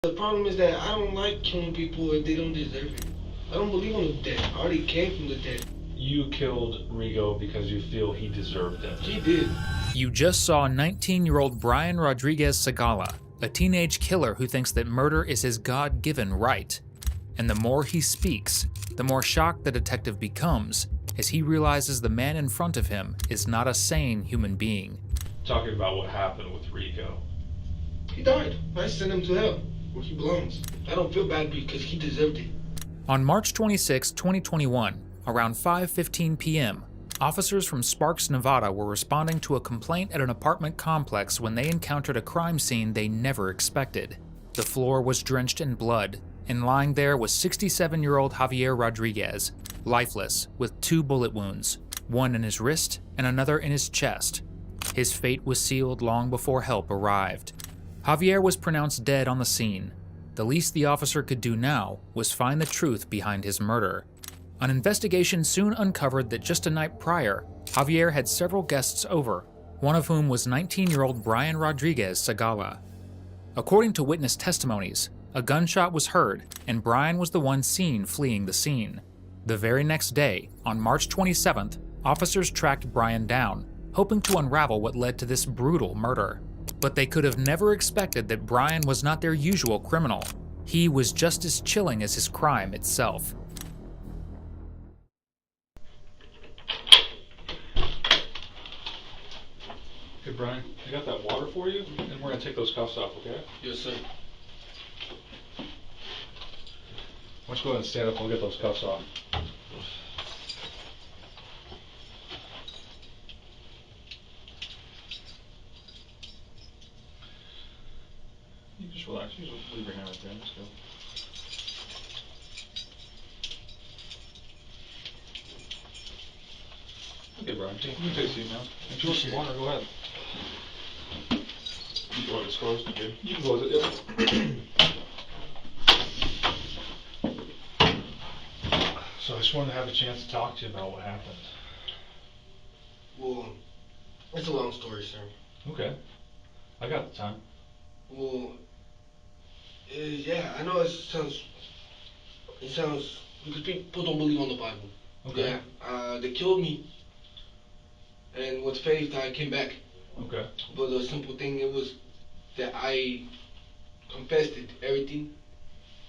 The problem is that I don't like killing people if they don't deserve it. I don't believe on the dead. I already came from the dead. You killed Rigo because you feel he deserved it. He did. You just saw 19-year-old Brian Rodriguez Segala, a teenage killer who thinks that murder is his God-given right. And the more he speaks, the more shocked the detective becomes as he realizes the man in front of him is not a sane human being. Talking about what happened with Rigo. He died. I sent him to hell, where he belongs. I don't feel bad because he deserved it. On March 26, 2021, around 5:15 p.m., officers from Sparks, Nevada were responding to a complaint at an apartment complex when they encountered a crime scene they never expected. The floor was drenched in blood, and lying there was 67-year-old Javier Rodriguez, lifeless, with 2 bullet wounds, one in his wrist and another in his chest. His fate was sealed long before help arrived. Javier was pronounced dead on the scene. The least the officer could do now was find the truth behind his murder. An investigation soon uncovered that just a night prior, Javier had several guests over, one of whom was 19-year-old Brian Rodriguez Segala. According to witness testimonies, a gunshot was heard, and Brian was the one seen fleeing the scene. The very next day, on March 27th, officers tracked Brian down, hoping to unravel what led to this brutal murder. But they could have never expected that Brian was not their usual criminal. He was just as chilling as his crime itself. Hey Brian, I got that water for you, and we're gonna take those cuffs off, okay? Yes, sir. Why don't you go ahead and stand up and we'll get those cuffs off. You just relax, you just leave your hand right there, let's go. Okay Brian, you can take a seat now. If you want some water, go ahead. You want this closed? Okay. You can close it, yep. So I just wanted to have a chance to talk to you about what happened. Well, it's a long story, sir. Okay. I got the time. Well, yeah, I know it sounds, because people don't believe on the Bible. Okay. Yeah, they killed me, and with faith I came back. Okay. But the simple thing, it was that I confessed it, everything,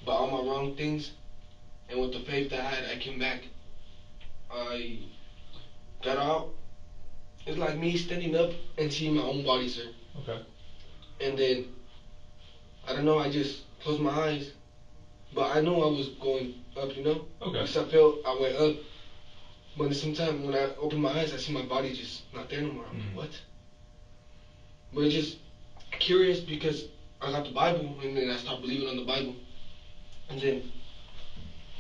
but all my wrong things, and with the faith that I had, I came back. I got out. It's like me standing up and seeing my own body, sir. Okay. And then, I don't know, I just closed my eyes, but I knew I was going up, you know? Okay. Because I felt I went up. But at the same time, when I opened my eyes, I see my body just not there no more. I'm like, what? But it's just curious because I got the Bible, and then I started believing on the Bible. And then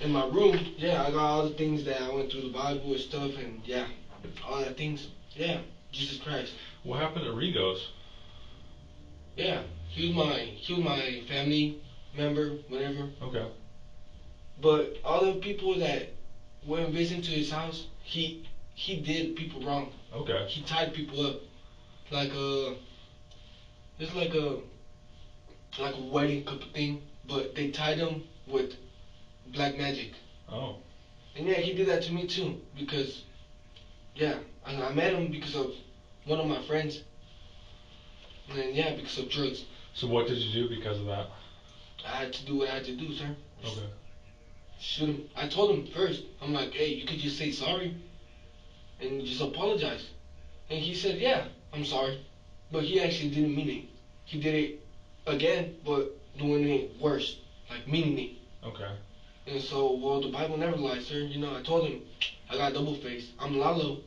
in my room, yeah, I got all the things that I went through the Bible and stuff, and yeah, all that things. Yeah, Jesus Christ. What happened to Rigo's? Yeah, he was my family member, whatever. Okay. But all the people that went visiting to his house, he did people wrong. Okay. He tied people up, like it's like a wedding couple thing, but they tied him with black magic. Oh. And yeah, he did that to me too, because yeah, I met him because of one of my friends, and then yeah, because of drugs. So what did you do because of that? I had to do what I had to do, sir. Okay. Shoot him. I told him first. I'm like, hey, you could just say sorry and just apologize. And he said, yeah, I'm sorry. But he actually didn't mean it. He did it again, but doing it worse, like meaning it. Okay. And so, well, the Bible never lies, sir. You know, I told him I got double face. I'm Lalo,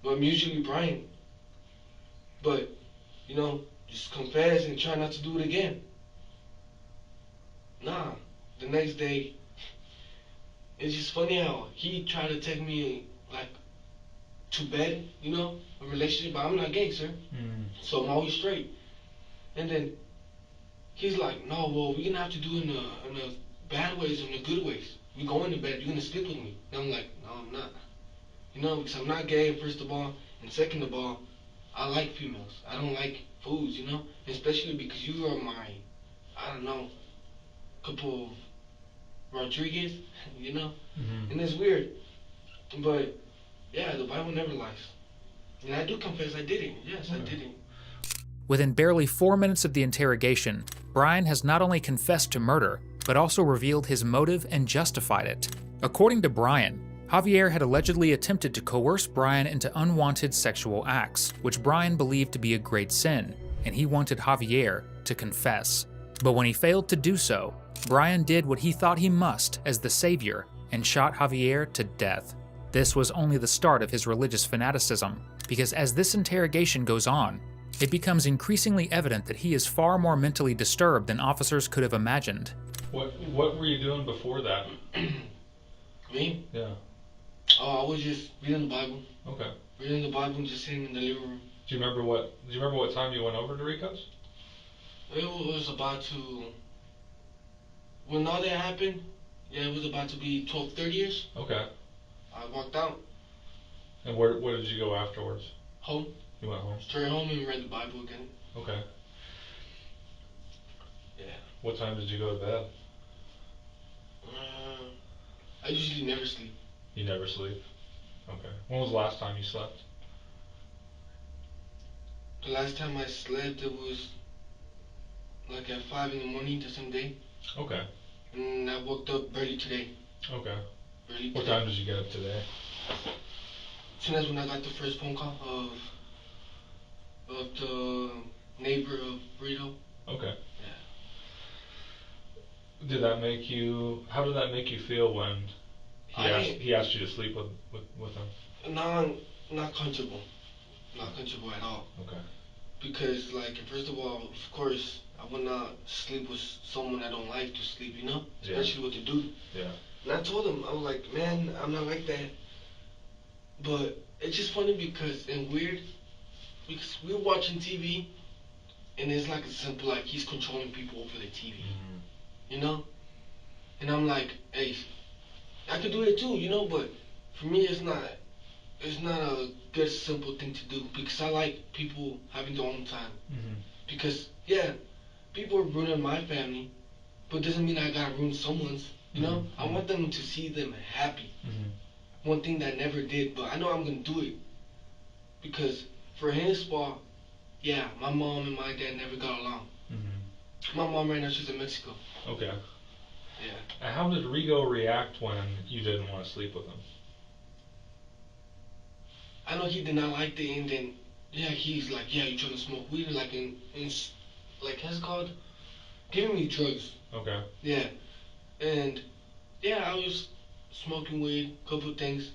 but I'm usually Brian. But, you know, just confess and try not to do it again. Nah, the next day, it's just funny how he tried to take me, like, to bed, you know, a relationship, but I'm not gay, sir. So I'm always straight. And then he's like, no, well, we're gonna have to do it in the bad ways and the good ways. We go into bed, you're gonna sleep with me. And I'm like, no, I'm not. You know, because I'm not gay, first of all, and second of all, I like females. I don't like fools, you know, especially because you are my I don't know, couple of Rodriguez, you know, Mm-hmm. and it's weird, but yeah, the Bible never lies, and I do confess I did it. Yes, I Okay. did it. Within barely 4 minutes of the interrogation, Brian has not only confessed to murder, but also revealed his motive and justified it. According to Brian, Javier had allegedly attempted to coerce Brian into unwanted sexual acts, which Brian believed to be a great sin, and he wanted Javier to confess. But when he failed to do so, Brian did what he thought he must as the savior and shot Javier to death. This was only the start of his religious fanaticism, because as this interrogation goes on, it becomes increasingly evident that he is far more mentally disturbed than officers could have imagined. What were you doing before that? Me? Yeah. Oh, I was just reading the Bible. Okay. Reading the Bible and just sitting in the living room. Do you remember what time you went over to Rico's? It was about to, when all that happened, yeah, it was about to be 12:30ish. Okay. I walked out. And where did you go afterwards? Home. You went home? Straight home and read the Bible again. Okay. Yeah. What time did you go to bed? I usually never sleep. You never sleep? Okay. When was the last time you slept? The last time I slept, it was like at 5 in the morning the same day. Okay. And I woke up barely today. Okay. Barely What today. time did you get up today? As soon as when I got the first phone call of the neighbor of Burrito. Okay. Yeah. How did that make you feel when I he asked you to sleep with him? not comfortable. Not comfortable at all. Okay. Because like first of all, of course, I would not sleep with someone I don't like to sleep, you know? Yeah. Especially with a dude. Yeah. And I told him, I was like, man, I'm not like that. But it's just funny because and weird because we're watching TV and it's like a simple like he's controlling people over the TV. Mm-hmm. You know? And I'm like, hey, I could do it too, you know, but for me it's not a good simple thing to do because I like people having their own time. Mm-hmm. Because yeah, people are ruining my family, but doesn't mean I gotta ruin someone's. You know, Mm-hmm. I want them to see them happy. Mm-hmm. One thing that I never did, but I know I'm gonna do it because for his fault, yeah, my mom and my dad never got along. Mm-hmm. My mom right now she's in Mexico. Okay. Yeah, And how did Rigo react when you didn't want to sleep with him? I know he did not like the and then yeah he's like yeah you trying to smoke weed like in like how's it called giving me drugs. Okay. Yeah, and yeah I was smoking weed, couple things,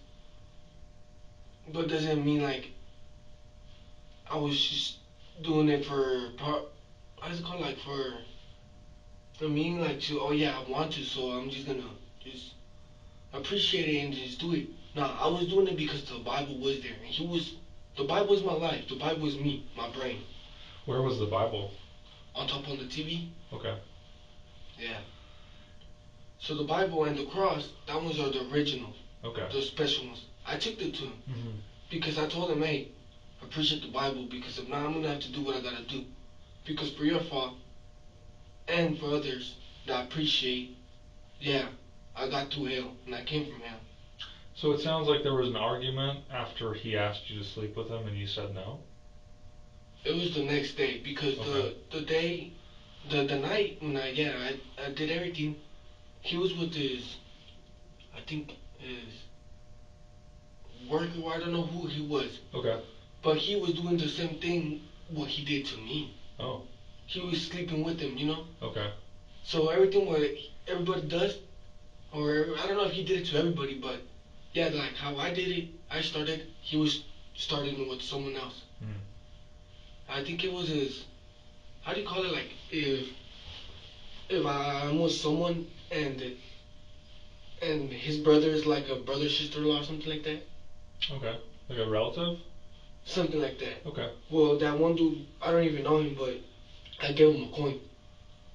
but doesn't mean like I was just doing it for how's it called like for I mean like to oh yeah I want to so I'm just gonna just appreciate it and just do it. Nah, I was doing it because the Bible was there and he was the Bible is my life. The Bible is me, my brain. Where was the Bible? On top on the TV. Okay. Yeah. So the Bible and the cross, that ones are the original, Okay. the special ones. I took them to him Mm-hmm. because I told him, hey, appreciate the Bible because if not, I'm gonna have to do what I gotta do. Because for your fault and for others that I appreciate, yeah, I got through hell and I came from hell. So it sounds like there was an argument after he asked you to sleep with him and you said no? It was the next day because Okay. the day, the night when I did everything. He was with his, I think his worker. I don't know who he was, Okay. but he was doing the same thing what he did to me. Oh. He was sleeping with him, you know. Okay. So everything what everybody does, or I don't know if he did it to everybody, but yeah, like how I did it, I started. He was starting with someone else. Mm. I think it was his. How do you call it? Like if I'm with someone and his brother is like a brother sister-in-law or something like that. Okay. Like a relative? Something like that. Okay. Well, that one dude, I don't even know him, but I gave him a coin,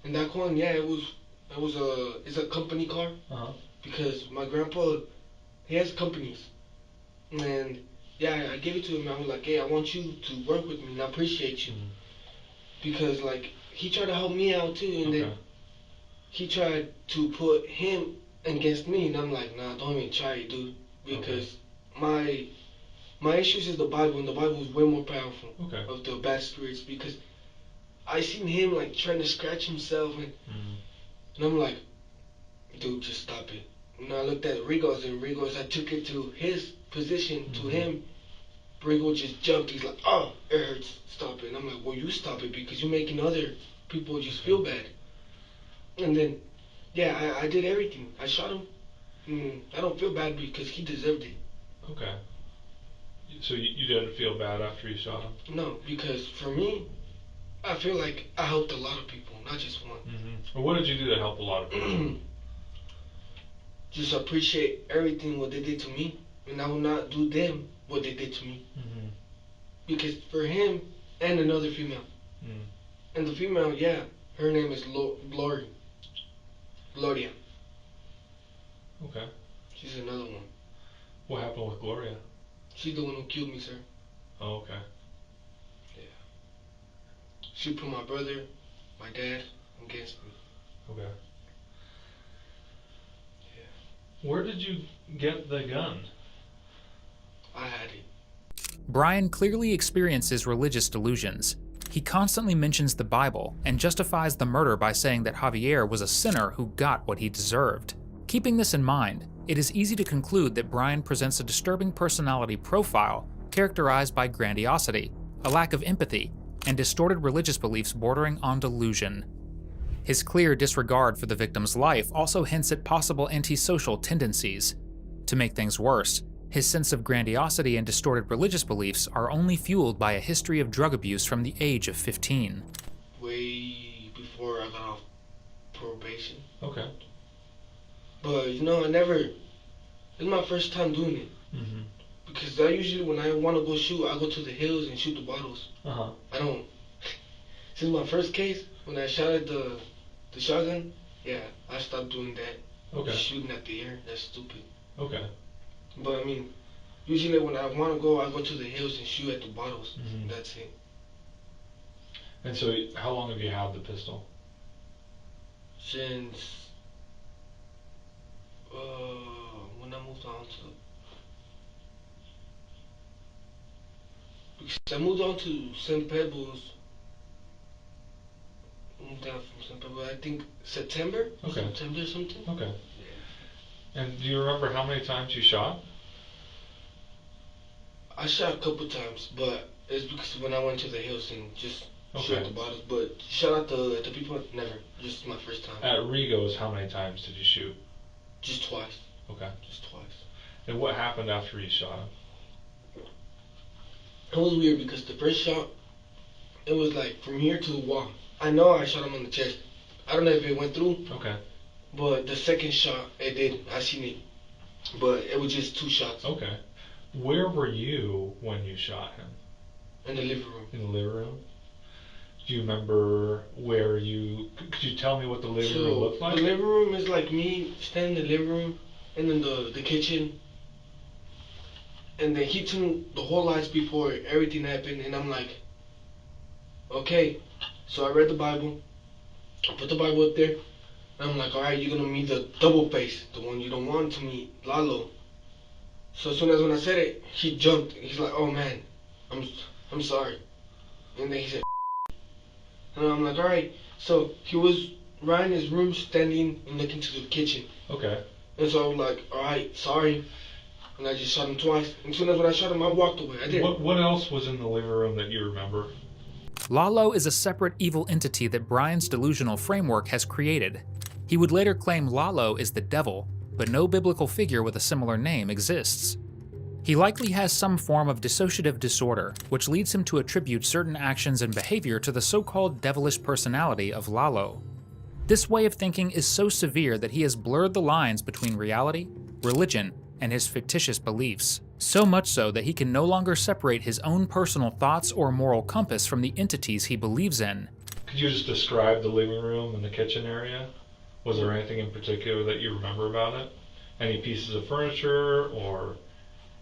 and that coin, yeah, it's a company car Uh-huh. because my grandpa he has companies, and yeah, I gave it to him. I was like, hey, I want you to work with me, and I appreciate you Mm. because like he tried to help me out too, and Okay. then he tried to put him against me, and I'm like, nah, don't even try it, dude, because my issues is the Bible, and the Bible is way more powerful Okay. of the bad spirits, because I seen him like trying to scratch himself, and I'm like, dude, just stop it. And I looked at Rigos, and Rigos, I took it to his position, to him. Rigo just jumped. He's like, oh, it hurts. Stop it. And I'm like, well, you stop it because you're making other people just feel bad. And then, yeah, I did everything. I shot him. I don't feel bad because he deserved it. Okay. So you didn't feel bad after you shot him? No, because for me, I feel like I helped a lot of people, not just one. Well, what did you do to help a lot of people? Just appreciate everything what they did to me, and I will not do them what they did to me. Because for him and another female, and the female, yeah, her name is Gloria. Okay. She's another one. What happened with Gloria? She's the one who killed me, sir. Oh, okay. Yeah. She put my brother, my dad, against me. Okay. Yeah. Where did you get the gun? I had it. Brian clearly experiences religious delusions. He constantly mentions the Bible and justifies the murder by saying that Javier was a sinner who got what he deserved. Keeping this in mind, it is easy to conclude that Brian presents a disturbing personality profile characterized by grandiosity, a lack of empathy, and distorted religious beliefs bordering on delusion. His clear disregard for the victim's life also hints at possible antisocial tendencies. To make things worse, his sense of grandiosity and distorted religious beliefs are only fueled by a history of drug abuse from the age of 15. Way before I got off probation. Okay. But, it's my first time doing it. Because I usually, when I want to go shoot, I go to the hills and shoot the bottles. I don't. Since my first case, when I shot at the shotgun, yeah, I stopped doing that. Okay. Just shooting at the air, that's stupid. Okay. But usually when I want to go, I go to the hills and shoot at the bottles. That's it. And so, how long have you had the pistol? Since when I moved on to, because I moved on to St. Pebbles. Moved down from St. Pebbles, I think September. Okay. September something. Okay. Yeah. And do you remember how many times you shot? I shot a couple times, but it's because when I went to the hills and just shoot at the bottles. But shot at the people, never. Just my first time. At Rigo's, how many times did you shoot? Just twice. Okay. Just twice. And what happened after you shot him? It was weird because the first shot, it was like from here to the wall. I know I shot him on the chest. I don't know if it went through. Okay. But the second shot, it did. I seen it. But it was just two shots. Okay. Where were you when you shot him? In the living room. In the living room? Do you remember where you... Could you tell me what the living room looked like? The living room is like me standing in the living room, and then the kitchen. And then he tuned the whole lights before everything happened, and I'm like, okay. So I read the Bible. I put the Bible up there. And I'm like, alright, you're gonna meet the double face, the one you don't want to meet, Lalo. So as soon as when I said it, he jumped. He's like, oh man, I'm sorry. And then he said, and I'm like, alright. So he was right in his room, standing and looking to the kitchen. Okay. And so I was like, alright, sorry. And I just shot him twice. And as soon as when I shot him, I walked away. I did. What else was in the living room that you remember? Lalo is a separate evil entity that Brian's delusional framework has created. He would later claim Lalo is the devil, but no biblical figure with a similar name exists. He likely has some form of dissociative disorder, which leads him to attribute certain actions and behavior to the so-called devilish personality of Lalo. This way of thinking is so severe that he has blurred the lines between reality, religion, and his fictitious beliefs. So much so that he can no longer separate his own personal thoughts or moral compass from the entities he believes in. Could you just describe the living room and the kitchen area? Was there anything in particular that you remember about it? Any pieces of furniture, or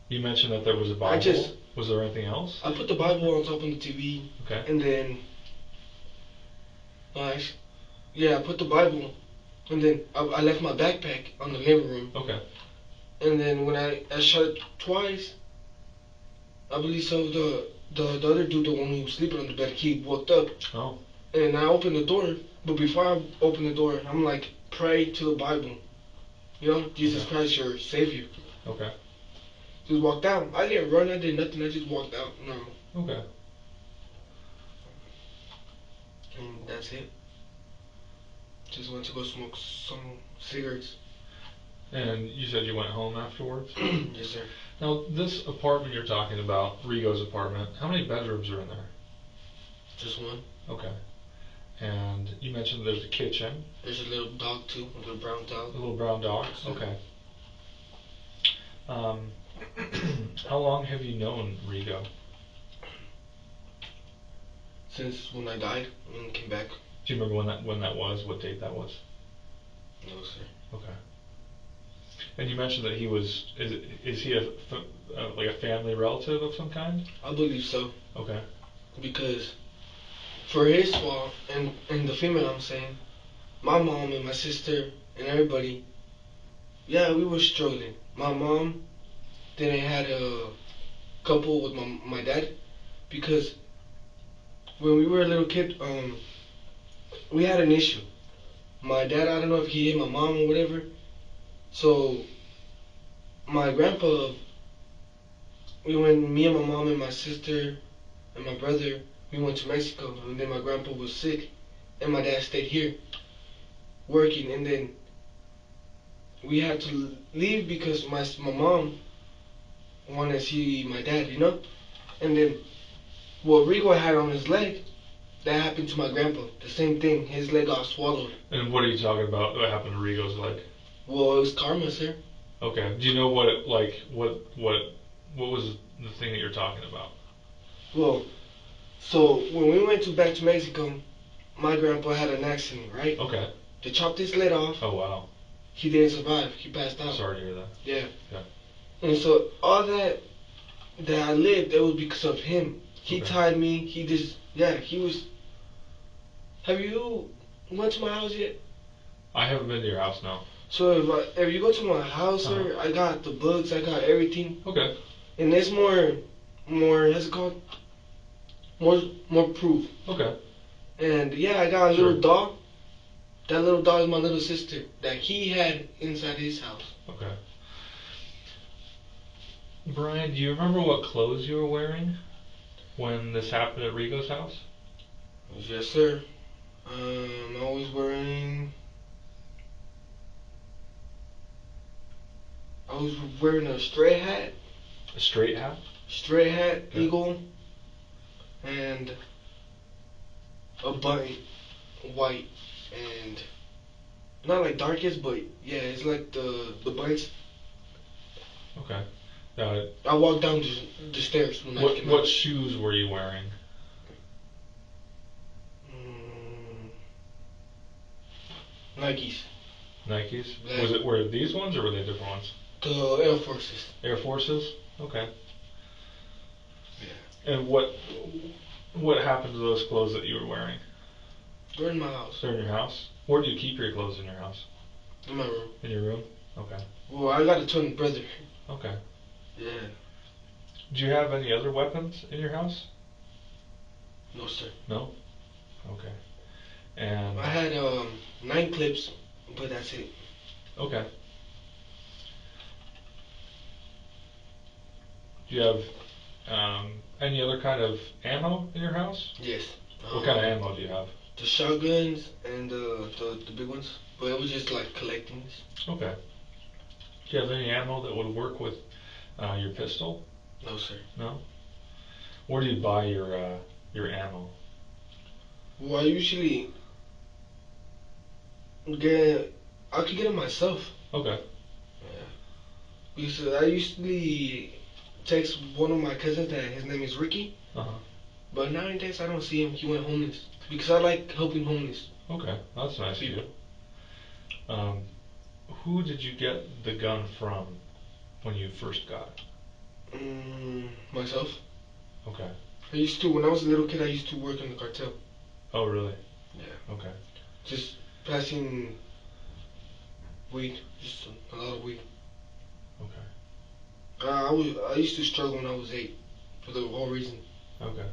you mentioned that there was a Bible. Was there anything else? I put the Bible on top of the TV. Okay. And then Actually, yeah, I put the Bible, and then I left my backpack on the living room. Okay. And then when I shut it twice, I believe so. The other dude, the one who was sleeping on the bed, he woke up. Oh. And I opened the door, but before I opened the door, I'm like, pray to the Bible. You know, Jesus Okay. Christ, your Savior. Okay. Just walked out. I didn't run. I did nothing. I just walked out normal. Okay. And that's it. Just went to go smoke some cigarettes. And you said you went home afterwards? Yes, sir. Now, this apartment you're talking about, Rigo's apartment, how many bedrooms are in there? Just one. Okay. And you mentioned there's a kitchen. There's a little dog too, a little brown dog. A little brown dog? Yes, sir. Okay. How long have you known Rigo? Since when I died and came back. Do you remember when that was? What date that was? No, sir. Okay. And you mentioned that he was is he like a family relative of some kind? I believe so. Okay. Because for his fault and the female I'm saying, my mom and my sister and everybody, yeah, we were struggling. My mom didn't had a couple with my dad because when we were a little kid, we had an issue. My dad, I don't know if he hit my mom or whatever. So my grandpa, me and my mom and my sister and my brother, we went to Mexico, and then my grandpa was sick, and my dad stayed here working, and then we had to leave because my mom wanted to see my dad, you know? And then what Rigo had on his leg, that happened to my grandpa. The same thing. His leg got swallowed. And what are you talking about? What happened to Rigo's leg? Well, it was karma, sir. Okay. Do you know what it like? What was the thing that you're talking about? Well, so when we went back to Mexico, my grandpa had an accident, right? Okay. They chopped his leg off. Oh wow. He didn't survive. He passed out. Sorry to hear that. Yeah. Yeah. And so all that I lived, it was because of him. He Okay. tied me. He just, yeah, he was. Have you went to my house yet? I haven't been to your house, no. So if you go to my house, Uh-huh. sir, I got the books, I got everything, Okay. and there's more, how's it called? More proof. Okay. And yeah, I got a Sure. little dog. That little dog is my little sister that he had inside his house. Okay. Brian, do you remember what clothes you were wearing when this happened at Rigo's house? Yes, sir. I was wearing. I was wearing a A straight hat? straight hat, Yeah. eagle, and a button, white, and not like darkest, but yeah, it's like the buttons. Okay. Uh, I walked down the stairs when I came what out. shoes were you wearing? Mm, Nikes, Nikes? black. Were it these ones or were they different ones? The Air Forces. Air Forces? Okay. Yeah. And what happened to those clothes that you were wearing? They're in my house. They're in your house? Where do you keep your clothes in your house? In my room. In your room? Okay. Well, I got a twin brother. Okay. Yeah. Do you have any other weapons in your house? No, sir. No? Okay. And I had 9 clips, but that's it. okay. Do you have any other kind of ammo in your house? Yes. What kind of ammo do you have? The shotguns and the big ones, but it was just like collecting. Okay. Do you have any ammo that would work with your pistol? No, sir. No. Where do you buy your ammo? Well, I usually get. I could get it myself. Okay. Yeah. Because I usually text one of my cousins that his name is Ricky, Uh huh. but nowadays I don't see him. He went homeless because I like helping homeless Okay. That's nice of you. people. Um, who did you get the gun from when you first got it? Myself. Okay. I used to when I was a little kid. I used to work in the cartel. Oh, really? Yeah. Okay. Just passing weed, just a lot of weed. Okay. I used to struggle when I was 8 for the whole reason. Okay.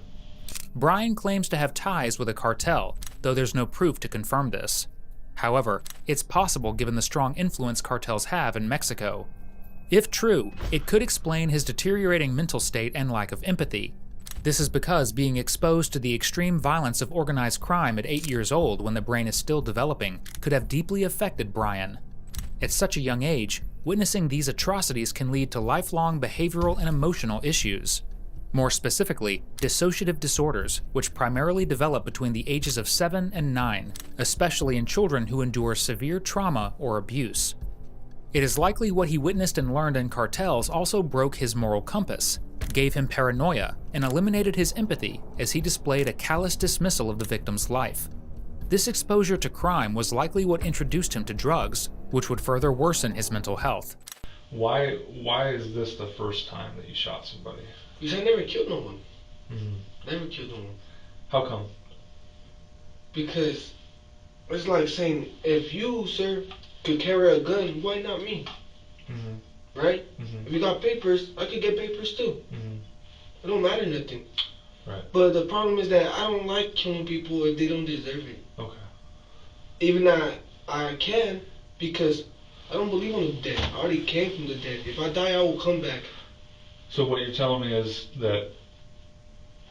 Brian claims to have ties with a cartel, though there's no proof to confirm this. However, it's possible given the strong influence cartels have in Mexico. If true, it could explain his deteriorating mental state and lack of empathy. This is because being exposed to the extreme violence of organized crime at 8 years old when the brain is still developing could have deeply affected Brian. At such a young age, witnessing these atrocities can lead to lifelong behavioral and emotional issues. More specifically, dissociative disorders, which primarily develop between the ages of 7 and 9, especially in children who endure severe trauma or abuse. It is likely what he witnessed and learned in cartels also broke his moral compass, gave him paranoia, and eliminated his empathy as he displayed a callous dismissal of the victim's life. This exposure to crime was likely what introduced him to drugs, which would further worsen his mental health. Why is this the first time that you shot somebody? Because I never killed no one. Mm-hmm. Never killed no one. How come? Because it's like saying, if you, sir, could carry a gun, why not me? Mm-hmm. Right? Mm-hmm. If you got papers, I could get papers too. Mm-hmm. It don't matter nothing. Right. But the problem is that I don't like killing people if they don't deserve it. Okay. Even I can, because I don't believe on the dead. I already came from the dead. If I die, I will come back. So what you're telling me is that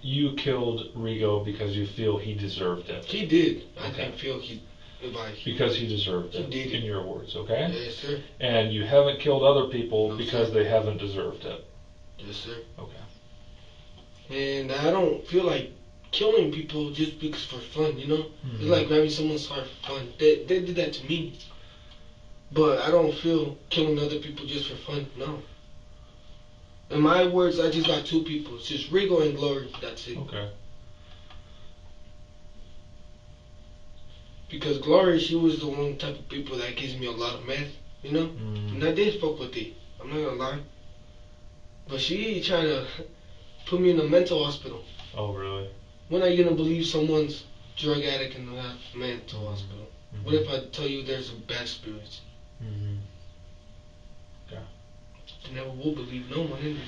you killed Rigo because you feel he deserved it. He did. I Okay. didn't feel he like because he deserved it. He did. In your words, okay? Yes, sir. And you haven't killed other people No, because sir. they haven't deserved it. Yes, sir. Okay. And I don't feel like killing people just because for fun, you know? Mm-hmm. It's like grabbing someone's heart for fun. They did that to me. But I don't feel killing other people just for fun, no. In my words, I just got 2 people. It's just Rigo and Glory. That's it. Okay. Because Glory, she was the one type of people that gives me a lot of meth, you know? Mm. And I did fuck with it. I'm not gonna lie. But she tried to put me in a mental hospital. Oh, really? When are you gonna believe someone's drug addict in a mental hospital? Mm-hmm. What if I tell you there's a bad spirit? Mm-hmm. Okay. You never will believe no one in there.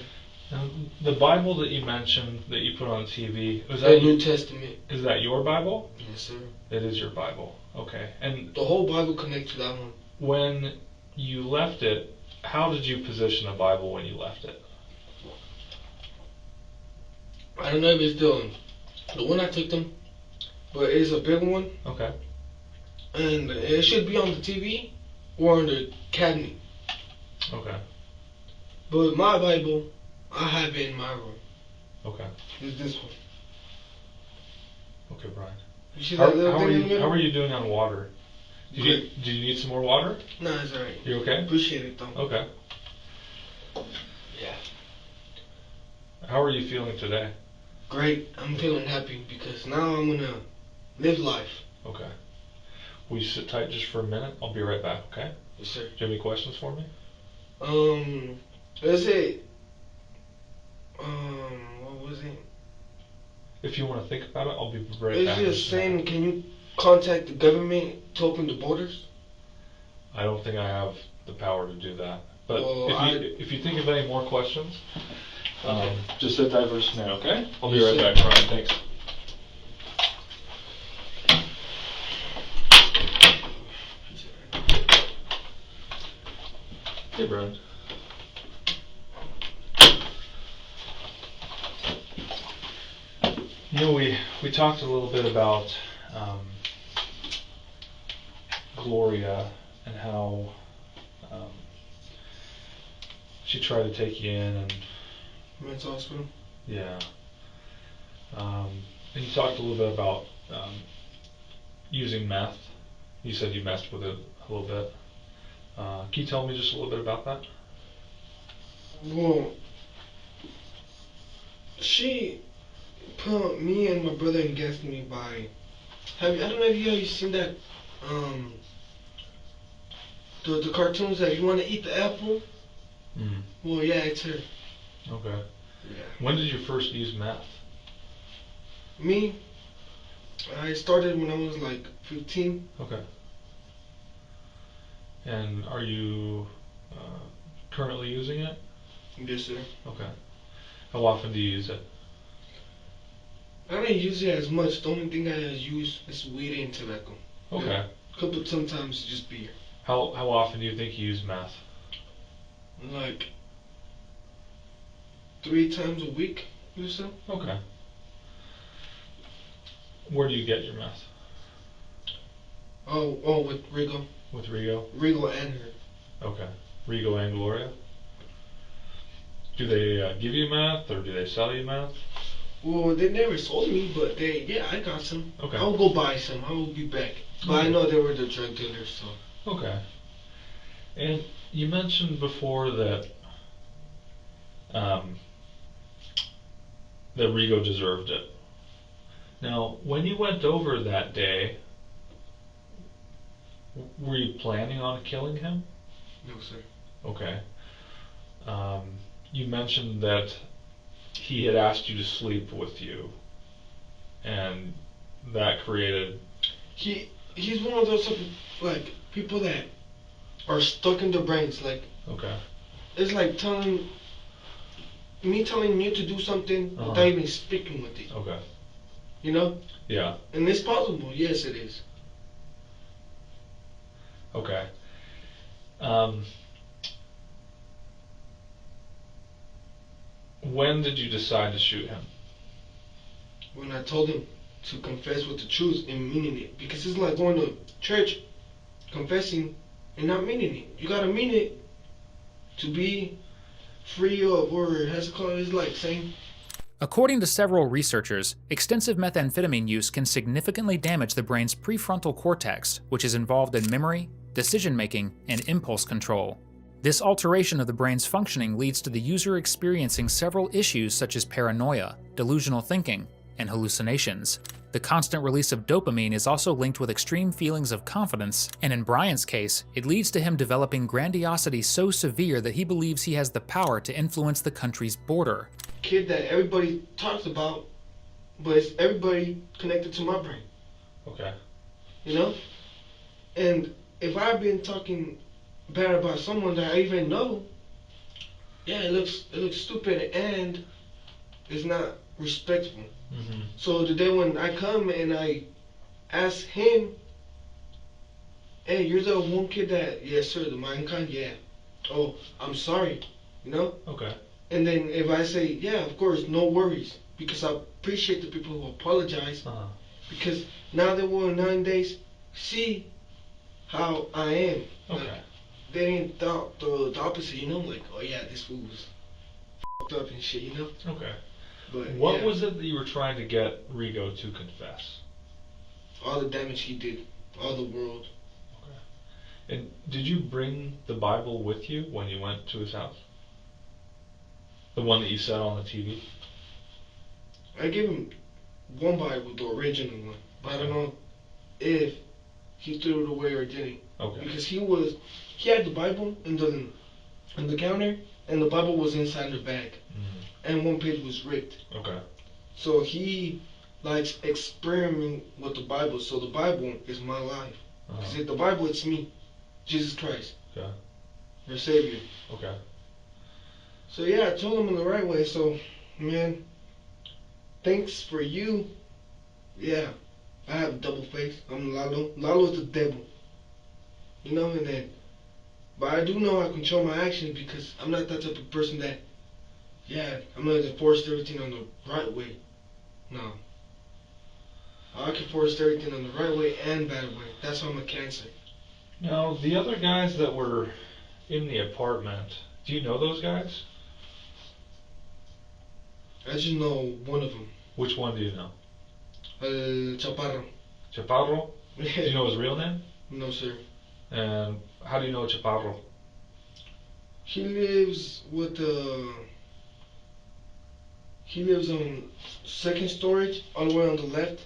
Now, the Bible that you mentioned that you put on TV, The New Testament. Is that your Bible? Yes, sir. It is your Bible. Okay. And the whole Bible connects to that one. when you left it, how did you position the Bible when you left it? I don't know if it's the one I took them, but it's a big one. Okay. And it should be on the TV or on the cabinet. Okay. But my Bible, I have it in my room. Okay. It's this one. Okay, Brian. You see that little thing in the middle? How are you doing on water? Do you need some more water? No, it's alright. You okay? Appreciate it though. Okay. Yeah. How are you feeling today? Great. I'm feeling happy because now I'm gonna live life. Okay. Will you sit tight just for a minute? I'll be right back, okay? Yes, sir. Do you have any questions for me? Is it what was it? If you want to think about it, I'll be right It's back. just saying, can you contact the government to open the borders? I don't think I have the power to do that. But Well, if you think of any more questions, okay. just sit tight for just a minute, okay? I'll be Yes, right sir. back, Brian. Thanks. Hey, Brian. You know, we talked a little bit about Gloria and how she tried to take you in and Mental hospital. yeah. And you talked a little bit about using meth. You said you messed with it a little bit. Can you tell me just a little bit about that? Well, she put me and my brother against me by. I don't know if you ever seen that. The cartoons that you want to eat the apple. Mm. Well, yeah, it's her. Okay. Yeah. When did you first use meth? Me, I started when I was like 15. Okay. And are you currently using it? Yes, sir. Okay. How often do you use it? I don't use it as much. The only thing I use is weed and tobacco. Okay. Couple sometimes just beer. How often do you think you use meth? Like 3 times a week or so. Okay. Where do you get your meth? Oh, with Rigo. With Rigo? Rigo and her. Okay. Rigo and Gloria? Do they give you meth or do they sell you meth? Well, they never sold me, but yeah, I got some. Okay. I will go buy some. I will be back. But Okay. I know they were the drug dealers, so. Okay. And you mentioned before that um, that Rigo deserved it. Now, when you went over that day, were you planning on killing him? No, sir. Okay. Um, you mentioned that he had asked you to sleep with you, and that created. He he's one of those type of, like, people that are stuck in their brains. Like, Okay. it's like telling you to do something Uh-huh. without even speaking with it. Okay. You know? Yeah. And it's possible. Yes, it is. Okay. Um, when did you decide to shoot him? When I told him to confess with the truth and meaning it, because it's like going to church, confessing, and not meaning it. You gotta mean it to be free of, or has it called? It's like saying. According to several researchers, extensive methamphetamine use can significantly damage the brain's prefrontal cortex, which is involved in memory, decision making, and impulse control. This alteration of the brain's functioning leads to the user experiencing several issues such as paranoia, delusional thinking, and hallucinations. The constant release of dopamine is also linked with extreme feelings of confidence, and in Brian's case, it leads to him developing grandiosity so severe that he believes he has the power to influence the country's border. Kid that everybody talks about, but it's everybody connected to my brain. Okay. You know? And if I've been talking bad about someone that I even know, yeah, it looks stupid and it's not respectful. Mm-hmm. So the day when I come and I ask him, hey, you're the one kid that, yes sir, the mankind, yeah. Oh, I'm sorry, you know? Okay. And then if I say, yeah, of course, no worries, because I appreciate the people who apologize, Uh-huh. because now they will nowadays see how I am. Okay. Like, they didn't thought the opposite, you know? Like, oh yeah, this fool was fucked up and shit, you know? Okay. But What yeah, was it that you were trying to get Rigo to confess? all the damage he did, all the world. Okay. And did you bring the Bible with you when you went to his house? The one that you said on the TV? I gave him one Bible, the original one, but I Okay. don't know if he threw it away or didn't, Okay. because he had the Bible in the counter, and the Bible was inside the bag, Mm. and one page was ripped. Okay. So he likes experimenting with the Bible. So the Bible is my life, Uh-huh. because the Bible, it's me, Jesus Christ, Okay. your Savior. Okay. So yeah, I told him in the right way. So, man, thanks for you. Yeah, I have a double face. I'm Lalo. Lalo's the devil. You know, and then, but I do know I control my actions because I'm not that type of person that, yeah, I'm gonna force everything on the right way. No, I can force everything on the right way and bad way. That's why I'm a Cancer. Now, the other guys that were in the apartment, do you know those guys? I just know one of them. Which one do you know? El Chaparro. Chaparro? Do you know his real name? No, sir. And how do you know Chaparro? He lives with he lives on second storage, all the way on the left.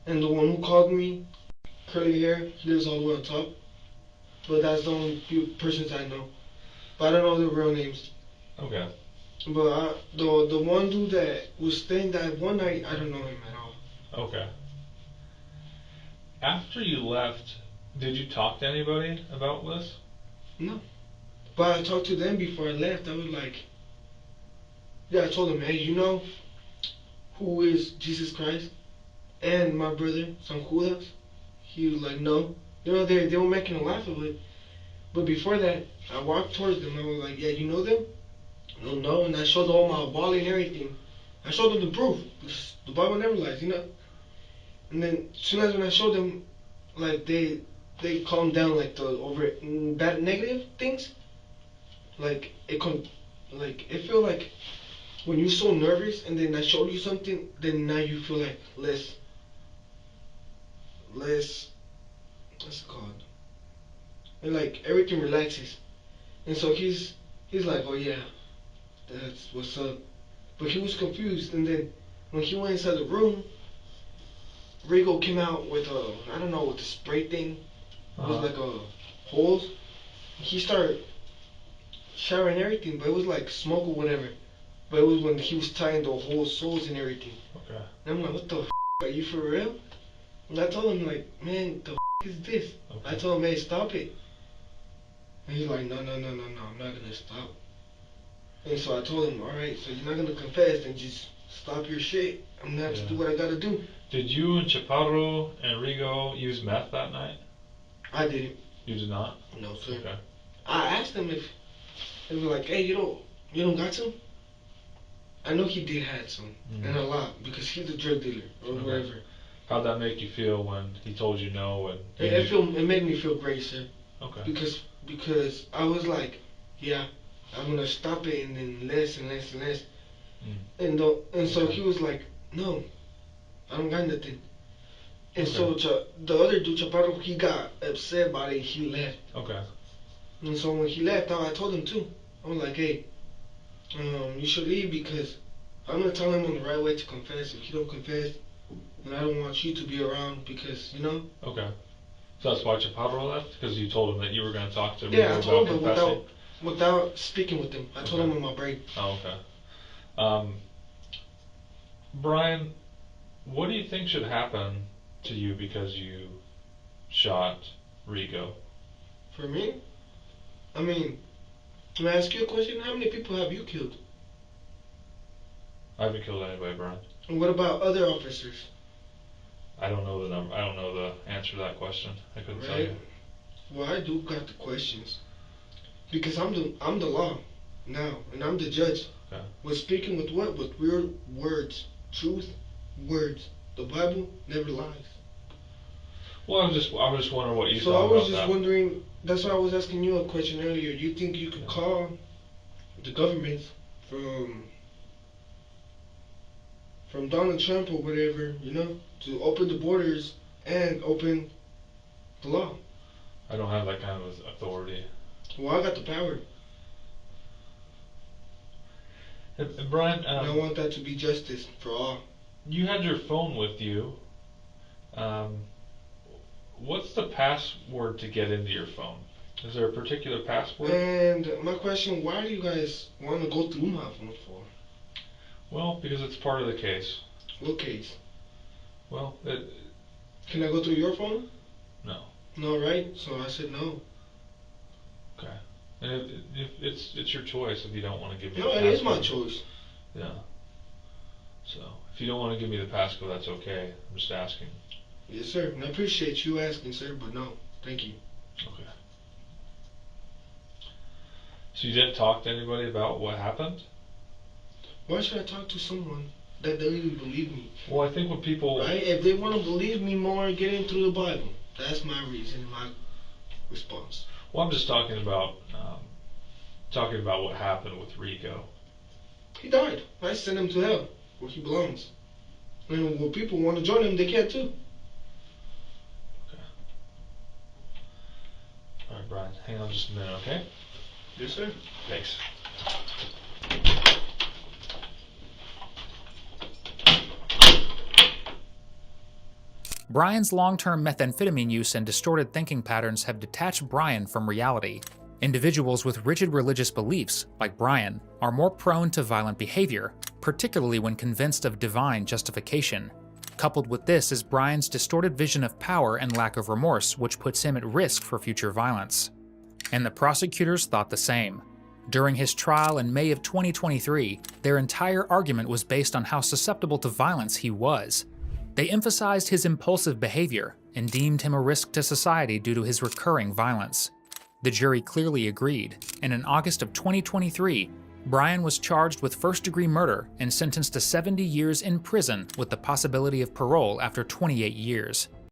And the one who called me, curly hair, he lives all the way on top. But that's the only few persons I know. But I don't know their real names. Okay. But the one dude that was staying that one night, I don't know him at all. Okay. After you left, did you talk to anybody about this? No. But I talked to them before I left. I was like, yeah, I told them, hey, you know who is Jesus Christ and my brother, San Judas? He was like, no. You know, they were making a laugh of it. But before that, I walked towards them. I was like, yeah, you know them? No, no. And I showed all my wallet and everything. I showed them the proof. The Bible never lies, you know? And then as soon as when I showed them, like, they calmed down, like, the over bad negative things. Like, like, it feel like when you're so nervous and then I showed you something, then now you feel like less, what's it called? And like everything relaxes. And so he's like, oh yeah, that's what's up. But he was confused. And then when he went inside the room, Rigo came out with I don't know, with the spray thing. It was like a holes. He started showering everything, but it was like smoke or whatever. But it was when he was tying the whole soles and everything. Okay. And I'm like, what the are you for real? And I told him, like, man, the is this? Okay. I told him, hey, stop it. And he's like, no, no, no, no, no, I'm not gonna stop. And so I told him, all right, so you're not gonna confess, then just stop your shit. I'm gonna have to do what I gotta do. Did you and Chaparro and Rigo use meth that night? I didn't. You did not? No, sir. Okay. I asked him if they were like, hey, you don't got some? I know he did had some, and a lot, because he's a drug dealer or whatever. How'd that make you feel when he told you no? And it made me feel great, sir. Okay. Because I was like, yeah, I'm gonna stop it, and then less and less and less. And so he was like, no, I don't got nothing. And so the other dude, Chaparro, he got upset about it and he left. Okay. And so when he left, I told him too. I was like, hey, you should leave because I'm gonna tell him on the right way to confess. If he don't confess, then I don't want you to be around because, you know. Okay. So that's why Chaparro left? Because you told him that you were going to talk to Rigo Yeah, I told about him, but confessing? without speaking with him. I told him on my break. Oh, okay. Brian, what do you think should happen to you because you shot Rigo? For me? I mean, can I ask you a question? How many people have you killed? I haven't killed anybody, Brian. And what about other officers? I don't know the number. I don't know the answer to that question. I couldn't tell you. Well, I do got the questions because I'm the law now, and I'm the judge. Okay. We're speaking with what? With real words, truth, words. The Bible never lies. Well, I was just wondering what you So thought I was about just that. wondering. That's why I was asking you a question earlier. You think you could call the government from Donald Trump or whatever, you know, to open the borders and open the law? I don't have that kind of authority. Well, I got the power. Brian, And I want that to be justice for all. You had your phone with you. What's the password to get into your phone? Is there a particular password? And my question, why do you guys want to go through my phone for? Well, because it's part of the case. What case? Well, Can I go through your phone? No. No, right? So I said no. Okay. And it's your choice if you don't want to give me the No, passcode. it is my choice. Yeah. So if you don't want to give me the passcode, that's okay. I'm just asking. Yes, sir. And I appreciate you asking, sir, but no. Thank you. Okay. So you didn't talk to anybody about what happened? Why should I talk to someone that doesn't even believe me? Well, I think when people... Right? If they want to believe me more, get in through the Bible. That's my reason and my response. Well, I'm just talking about what happened with Rigo. He died. I sent him to hell, where he belongs. And when people want to join him, they can too. Okay. All right, Brian. Hang on just a minute, okay? Yes, sir. Thanks. Brian's long-term methamphetamine use and distorted thinking patterns have detached Brian from reality. Individuals with rigid religious beliefs, like Brian, are more prone to violent behavior, particularly when convinced of divine justification. Coupled with this is Brian's distorted vision of power and lack of remorse, which puts him at risk for future violence. And the prosecutors thought the same. During his trial in May of 2023, their entire argument was based on how susceptible to violence he was. They emphasized his impulsive behavior and deemed him a risk to society due to his recurring violence. The jury clearly agreed, and in August of 2023, Brian was charged with first-degree murder and sentenced to 70 years in prison with the possibility of parole after 28 years.